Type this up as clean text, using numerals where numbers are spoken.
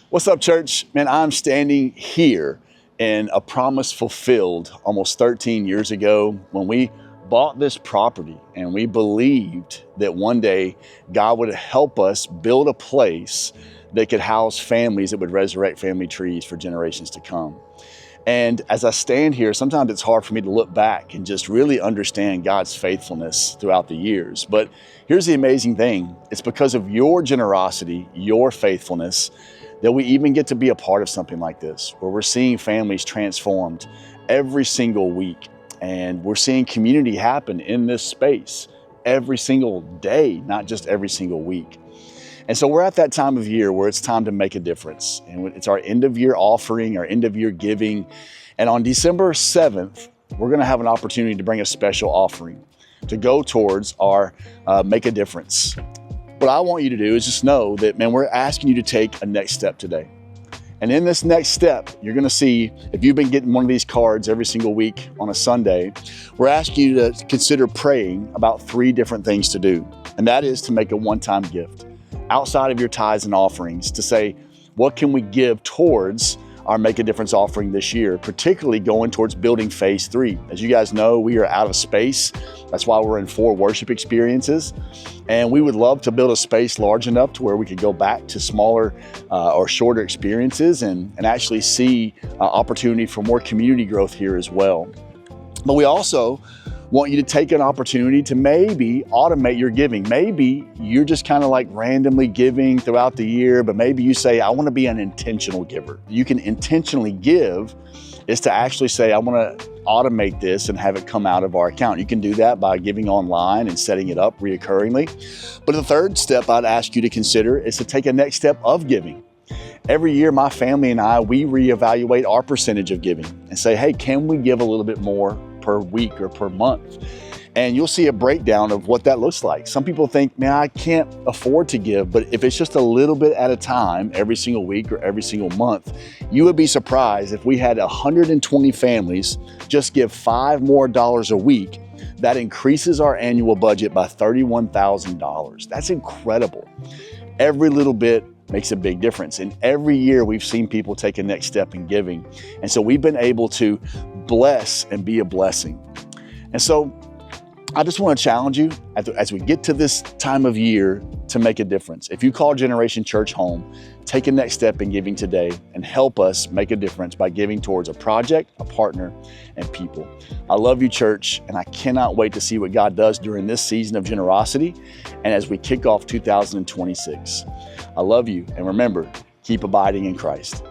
What's up, church? Man, I'm standing here in a promise fulfilled almost 13 years ago when we bought this property, and we believed that one day God would help us build a place that could house families that would resurrect family trees for generations to come. And as I stand here, sometimes it's hard for me to look back and just really understand God's faithfulness throughout the years. But here's the amazing thing. It's because of your generosity, your faithfulness, that we even get to be a part of something like this, where we're seeing families transformed every single week. And we're seeing community happen in this space every single day, not just every single week. And so we're at that time of year where it's time to make a difference. And it's our end of year offering, our end of year giving. And on December 7th, we're gonna have an opportunity to bring a special offering to go towards our Make a Difference. What I want you to do is just know that, man, we're asking you to take a next step today. And in this next step, you're gonna see, if you've been getting one of these cards every single week on a Sunday, we're asking you to consider praying about 3 different things to do. And that is to make a one-time gift outside of your tithes and offerings, to say, what can we give towards our Make a Difference offering this year, particularly going towards building phase 3. As you guys know, we are out of space. That's why we're in 4 worship experiences. And we would love to build a space large enough to where we could go back to smaller or shorter experiences and actually see opportunity for more community growth here as well. But we also want you to take an opportunity to maybe automate your giving. Maybe you're just kind of like randomly giving throughout the year, but maybe you say, I want to be an intentional giver. You can intentionally give is to actually say, I want to automate this and have it come out of our account. You can do that by giving online and setting it up reoccurringly. But the third step I'd ask you to consider is to take a next step of giving. Every year, my family and I, we reevaluate our percentage of giving and say, hey, can we give a little bit more per week or per month? And you'll see a breakdown of what that looks like. Some people think, man, I can't afford to give, but if it's just a little bit at a time, every single week or every single month, you would be surprised if we had 120 families just give $5 more a week. That increases our annual budget by $31,000. That's incredible. Every little bit makes a big difference. And every year we've seen people take a next step in giving. And so we've been able to bless and be a blessing. And so I just want to challenge you as we get to this time of year to make a difference. If you call Generation Church home, take a next step in giving today and help us make a difference by giving towards a project, a partner, and people. I love you, church, and I cannot wait to see what God does during this season of generosity and as we kick off 2026. I love you, and remember, keep abiding in Christ.